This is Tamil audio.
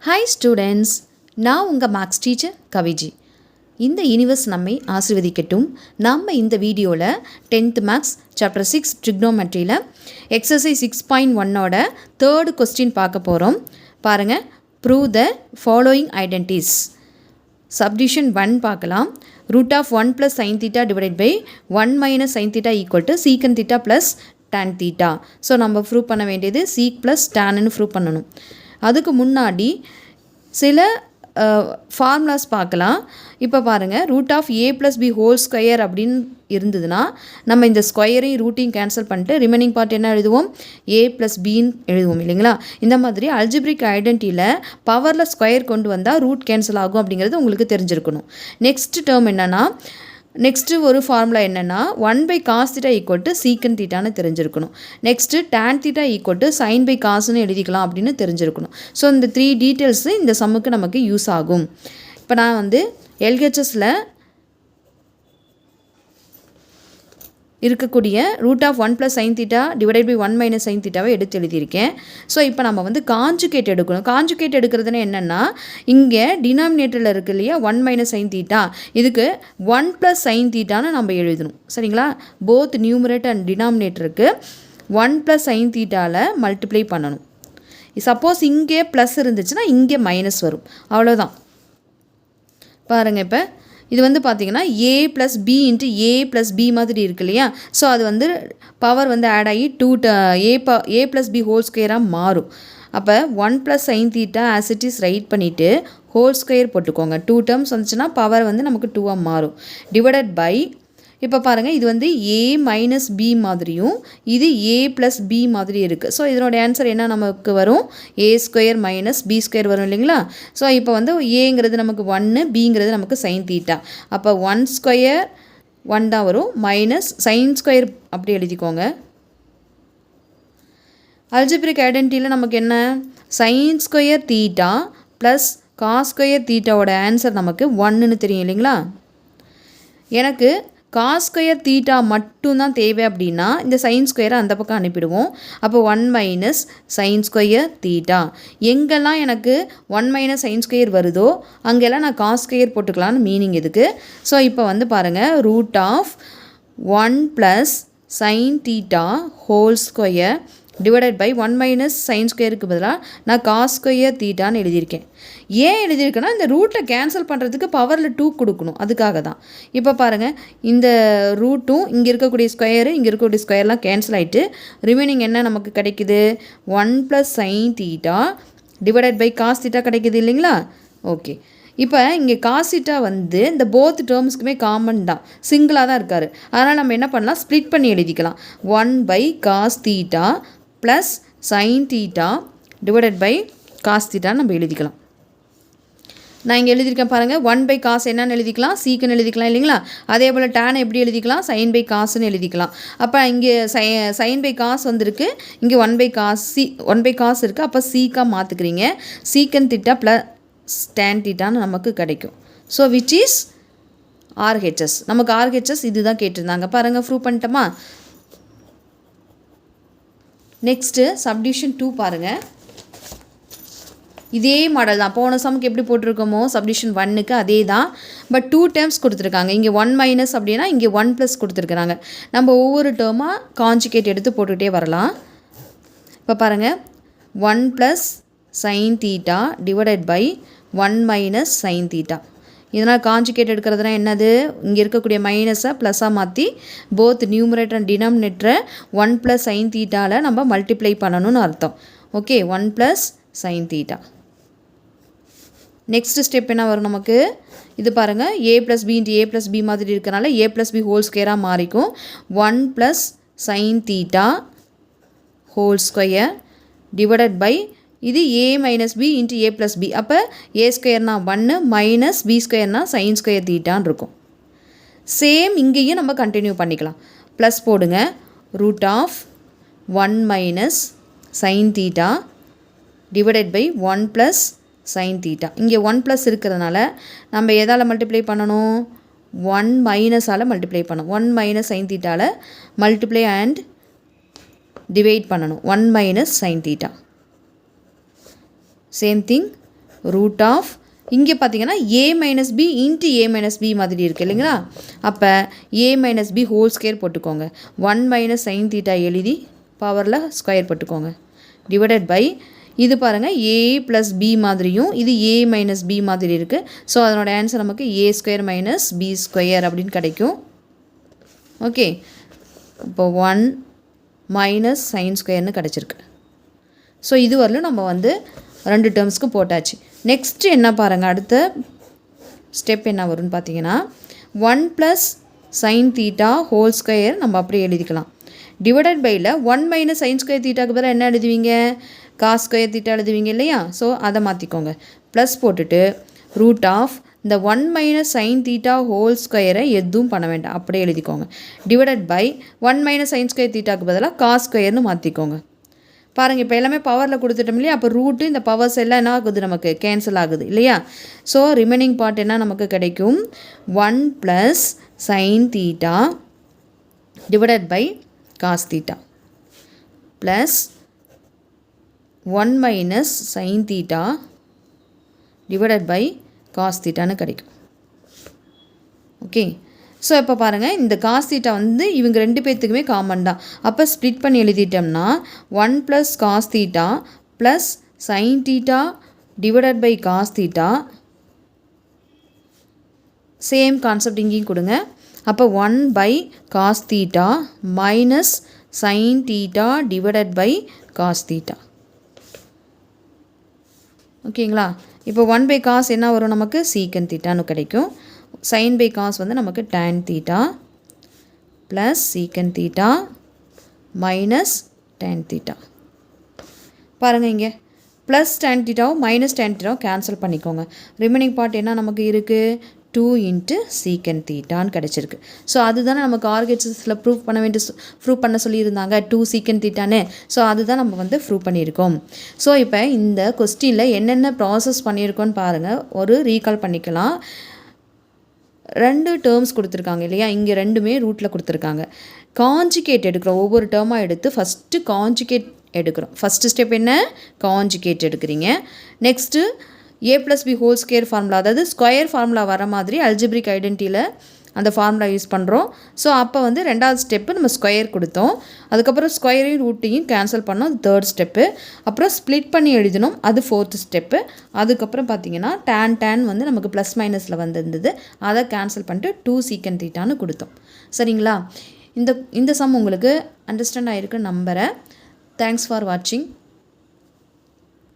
ஹாய் ஸ்டூடெண்ட்ஸ், நான் உங்கள் மேக்ஸ் டீச்சர் கவிஜி. இந்த யூனிவர்ஸ் நம்மை ஆசீர்வதிக்கட்டும். நம்ம இந்த வீடியோவில் 10th மேக்ஸ் சாப்டர் 6 ட்ரிக்னோமெட்ரியில் எக்ஸசைஸ் 6.1ஓட தேர்டு கொஸ்டின் பார்க்க போகிறோம். பாருங்கள், prove the following identities. Subdivision 1 பார்க்கலாம். Root of 1 + sin θ divided by 1 - sin θ equal to secant θ plus tan θ. So நம்ம ப்ரூவ் பண்ண வேண்டியது சீக் ப்ளஸ் டேன்னு ப்ரூவ் பண்ணணும். அதுக்கு முன்னாடி சில ஃபார்முலாஸ் பார்க்கலாம். இப்போ பாருங்கள், root of a + b whole square அப்படின்னு இருந்ததுன்னா நம்ம இந்த ஸ்கொயரையும் ரூட்டையும் கேன்சல் பண்ணிட்டு ரிமைனிங் பார்ட் என்ன எழுதுவோம், a + bன்னு எழுதுவோம் இல்லைங்களா. இந்த மாதிரி அல்ஜிப்ரிக் ஐடென்டிட்டியில் பவரில் ஸ்கொயர் கொண்டு வந்தால் ரூட் கேன்சல் ஆகும் அப்படிங்கிறது உங்களுக்கு தெரிஞ்சிருக்கணும். நெக்ஸ்ட் டேர்ம் என்னென்னா, நெக்ஸ்ட்டு ஒரு ஃபார்முலா என்னென்னா 1/cos θ ஈக்குவல் டு சீக்கன் θன்னு தெரிஞ்சிருக்கணும். நெக்ஸ்ட்டு tan θ ஈக்குவல் டு sin/cosன்னு எழுதிக்கலாம் அப்படின்னு தெரிஞ்சிருக்கணும். ஸோ இந்த 3 டீட்டெயில்ஸு இந்த சம்முக்கு நமக்கு யூஸ் ஆகும். இப்போ நான் எல்ஹெச்எஸில் இருக்கக்கூடிய root of 1 + sin θ divided by 1 - sin θவை எடுத்து எழுதியிருக்கேன். ஸோ இப்போ நம்ம காஞ்சுகேட் எடுக்கணும். காஞ்சுகேட் எடுக்கிறதுனா என்னென்னா, இங்கே டினாமினேட்டரில் இருக்குது இல்லையா 1 - sin θ, இதுக்கு 1 + sin θன்னு நம்ம எழுதணும். சரிங்களா, போத் நியூமரேட்டர் அண்ட் டினாமினேட்டருக்கு 1 + sin θவில் மல்டிப்ளை பண்ணணும். சப்போஸ் இங்கே ப்ளஸ் இருந்துச்சுன்னா இங்கே மைனஸ் வரும், அவ்வளோதான். பாருங்கள், இப்போ இது பார்த்திங்கன்னா a + b × a + b மாதிரி இருக்கு இல்லையா. ஸோ அது பவர் ஆட் ஆகி a + b ஹோல் ஸ்கொயராக மாறும். அப்போ 1 + sin θ as it is right பண்ணிவிட்டு ஹோல் ஸ்கொயர் போட்டுக்கோங்க. 2 டேர்ம்ஸ் வந்துச்சுன்னா பவர் நமக்கு 2ஆக மாறும். டிவைடட் பை, இப்போ பாருங்கள், இது a - b மாதிரியும் இது a + b மாதிரி இருக்குது. ஸோ இதனோட ஆன்சர் என்ன நமக்கு வரும், a² - b² வரும் இல்லைங்களா. ஸோ இப்போ ஏங்கிறது நமக்கு 1, bங்கிறது நமக்கு sin θ. அப்போ 1² 1 தான் வரும், மைனஸ் sin² அப்படி எழுதிக்கோங்க. அல்ஜிப்ரிக் ஐடென்டிட்டியில் நமக்கு என்ன, sin² θ ப்ளஸ் cos² θவோட ஆன்சர் நமக்கு 1ன்னு தெரியும் இல்லைங்களா. எனக்கு cos² θ மட்டும்தான் தேவை அப்படின்னா இந்த sin² அந்த பக்கம் அனுப்பிடுவோம். அப்போ 1 - sin² θ. எங்கெல்லாம் எனக்கு 1 - sin² வருதோ அங்கெல்லாம் நான் cos² போட்டுக்கலான்னு மீனிங் இதுக்கு. ஸோ இப்போ பாருங்கள், root of 1 + sin θ whole square divided by 1 - sin²க்கு பதிலாக நான் cos² θன்னு எழுதியிருக்கேன். ஏன் எழுதியிருக்கேன்னா, இந்த ரூட்டில் கேன்சல் பண்ணுறதுக்கு பவரில் 2 கொடுக்கணும், அதுக்காக தான். இப்போ பாருங்கள், இந்த ரூட்டும் இங்கே இருக்கக்கூடிய ஸ்கொயரு இங்கே இருக்கக்கூடிய ஸ்கொயர்லாம் கேன்சல் ஆகிட்டு ரிமைனிங் என்ன நமக்கு கிடைக்குது, 1 + sin θ டிவைடட் பை cos θ கிடைக்குது இல்லைங்களா. ஓகே, இப்போ இங்கே cos θ இந்த போத் டேர்ம்ஸ்க்குமே காமன் தான், சிங்கிளாக தான் இருக்கார். அதனால் நம்ம என்ன பண்ணலாம், ஸ்ப்ளிட் பண்ணி எழுதிக்கலாம். 1/cos θ plus sin θ divided by cos θ நம்ம எழுதிக்கலாம். நான் இங்கே எழுதியிருக்கேன் பாருங்கள், 1/cos என்னன்னு எழுதிக்கலாம், சீக்குன்னு எழுதிக்கலாம் இல்லைங்களா. அதே போல் tan எப்படி எழுதிக்கலாம், sin/cosன்னு எழுதிக்கலாம். அப்போ இங்கே sin/cos வந்திருக்கு, இங்கே 1/cos இருக்குது. அப்போ சீக்காக மாற்றுக்கிறீங்க, சீக்கன் θ ப்ளஸ் tan θன்னு நமக்கு கிடைக்கும். So which is RHS. நமக்கு RHS இது தான் கேட்டிருந்தாங்க. பாருங்கள், ப்ரூவ் பண்ணிட்டோமா. நெக்ஸ்ட்டு சப்டிஷன் 2 பாருங்கள். இதே மாடல் தான், போன சம்முக்கு எப்படி போட்டிருக்கோமோ சப்டிஷன் 1க்கு அதே தான். பட் 2 டேர்ம்ஸ் கொடுத்துருக்காங்க. இங்கே 1 - அப்படின்னா இங்கே 1 + கொடுத்துருக்குறாங்க. நம்ம ஒவ்வொரு டேர்மாக காஞ்சுகேட் எடுத்து போட்டுக்கிட்டே வரலாம். இப்போ பாருங்கள், 1 + sin θ டிவைடட் பை 1 - sin θ. இதனால் காஞ்சுகேட் எடுக்கிறதுனா என்னது, இங்கே இருக்கக்கூடிய மைனஸை ப்ளஸ்ஸாக மாற்றி போத் நியூமரேட்டர் அண்ட் டினாமினேட்டரை 1 + sin θவில் நம்ம மல்டிப்ளை பண்ணணும்னு அர்த்தம். Okay, 1 + sin θ. நெக்ஸ்ட் ஸ்டெப் என்ன வரும் நமக்கு, இது பாருங்கள், a + b × a + b மாதிரி இருக்கிறனால a + b ஹோல் ஸ்கொயராக மாறிக்கும். 1 + sin θ whole square divided by இது a - b × a + b. அப்போ a² 1 மைனஸ் b² sin² θன்னு இருக்கும். சேம் இங்கேயும் நம்ம கண்டினியூ பண்ணிக்கலாம். ப்ளஸ் போடுங்க, root of 1 - sin θ divided by 1 + sin θ. இங்கே 1 + இருக்கிறதுனால நம்ம எதால் மல்டிப்ளை பண்ணணும், 1 - ஆல் மல்டிப்ளை பண்ணணும். 1 - sin θவில் மல்டிப்ளை அண்ட் டிவைட் பண்ணணும். 1 - sin θ. Same thing root of இங்கே பார்த்தீங்கன்னா A minus B into A minus B மாதிரி இருக்குது இல்லைங்களா? அப்போ A minus B whole square போட்டுக்கோங்க. 1 மைனஸ் சைன் தீட்டா எழுதி பவரில் ஸ்கொயர் போட்டுக்கோங்க. டிவைடட் பை இது பாருங்கள் ஏ ப்ளஸ் பி மாதிரியும் இது ஏ மைனஸ் பி மாதிரி இருக்குது. ஸோ அதனோட ஆன்சர் நமக்கு ஏ ஸ்கொயர் மைனஸ் பி ஸ்கொயர் அப்படின்னு கிடைக்கும். ஓகே, இப்போ 1 மைனஸ் சைன் ஸ்கொயர்னு கிடச்சிருக்கு. ஸோ இது வரலும் நம்ம வந்து 2 டேர்ம்ஸ்க்கு போட்டாச்சு. நெக்ஸ்ட்டு என்ன பாருங்கள், அடுத்த ஸ்டெப் என்ன வரும்னு பார்த்தீங்கன்னா 1 plus sine theta whole square நம்ம அப்படியே எழுதிக்கலாம். டிவைடட் பையில் 1 மைனஸ் சைன் ஸ்கொயர் தீட்டாக்கு பதிலாக என்ன எழுதுவீங்க, காஸ் ஸ்கொயர் தீட்டா எழுதுவீங்க இல்லையா? ஸோ அதை மாற்றிக்கோங்க. ப்ளஸ் போட்டுட்டு ரூட் ஆஃப் இந்த 1 மைனஸ் சைன் தீட்டா ஹோல் ஸ்கொயரை எதுவும் பண்ண வேண்டாம், அப்படியே எழுதிக்கோங்க. Divided by 1 minus sine square தீட்டாக்கு பதிலாக காஸ் ஸ்கொயர்னு மாற்றிக்கோங்க. பாருங்கள், இப்போ எல்லாமே பவரில் கொடுத்துட்டோம் இல்லையா? அப்போ ரூட்டு இந்த பவர்ஸ் எல்லாம் என்ன ஆகுது, நமக்கு கேன்சல் ஆகுது இல்லையா? ஸோ ரிமைனிங் பார்ட் என்ன நமக்கு கிடைக்கும், 1 plus sine theta divided by cos theta plus 1 minus sine theta divided by cos தீட்டான்னு கிடைக்கும். ஓகே, ஸோ இப்போ பாருங்கள், இந்த காஸ் தீட்டா வந்து இவங்க 2 பேர்த்துக்குமே காமன் தான். அப்போ ஸ்ப்ளிட் பண்ணி எழுதிட்டோம்னா 1 plus cos theta plus sine theta divided by cos theta. Same concept இங்கேயும் கொடுங்க. அப்போ 1 by cos theta minus sine theta divided by cos theta. ஓகேங்களா? இப்போ 1 பை காஸ் என்ன வரும், நமக்கு சீக்கன் தீட்டான்னு கிடைக்கும். சைன் பை காஸ் வந்து நமக்கு tan theta plus secant theta minus tan theta. பாருங்கள், இங்கே ப்ளஸ் tan தீட்டாவும் மைனஸ் tan தீட்டாவும் கேன்சல் பண்ணிக்கோங்க. ரிமைனிங் பார்ட் என்ன நமக்கு இருக்குது, 2 இன்ட்டு சீக்கன் தீட்டான்னு கிடச்சிருக்கு. ஸோ அதுதானே நமக்கு ஆர்கெட்ஸில் ப்ரூவ் பண்ண சொல்லியிருந்தாங்க 2 சீக்கன் தீட்டான்னு. ஸோ அதுதான் நம்ம வந்து ப்ரூவ் பண்ணியிருக்கோம். ஸோ இப்போ இந்த கொஸ்டினில் என்னென்ன ப்ராசஸ் பண்ணியிருக்கோன்னு பாருங்கள், ஒரு ரீகால் பண்ணிக்கலாம். 2 டேர்ம்ஸ் கொடுத்துருக்காங்க இல்லையா? இங்கே 2மே ரூட்டில் கொடுத்துருக்காங்க. காஞ்சிகேட் எடுக்கிறோம், ஒவ்வொரு டேர்மாக எடுத்து ஃபஸ்ட்டு காஞ்சிகேட் எடுக்கிறோம். ஃபஸ்ட்டு ஸ்டெப் என்ன, காஞ்சிகேட் எடுக்கிறீங்க. Next A plus B whole square formula, அதாவது ஸ்கொயர் ஃபார்முலா வர மாதிரி அல்ஜிப்ரிக் ஐடென்டிட்டியில் அந்த ஃபார்முலா யூஸ் பண்ணுறோம். ஸோ அப்போ வந்து 2வது ஸ்டெப்பு நம்ம ஸ்கொயர் கொடுத்தோம். அதுக்கப்புறம் ஸ்கொயரையும் ரூட்டையும் கேன்சல் பண்ணோம், அது 3rd ஸ்டெப்பு. அப்புறம் ஸ்ப்ளிட் பண்ணி எழுதினோம், அது 4th ஸ்டெப்பு. அதுக்கப்புறம் பார்த்தீங்கன்னா tan வந்து நமக்கு ப்ளஸ் மைனஸில் வந்திருந்தது, அதை கேன்சல் பண்ணிட்டு 2 சீக்கன் தீட்டான்னு கொடுத்தோம். சரிங்களா? இந்த சம் உங்களுக்கு அண்டர்ஸ்டாண்ட் ஆகிருக்குன்னு நம்புகிறேன். தேங்க்ஸ் ஃபார் வாட்சிங்.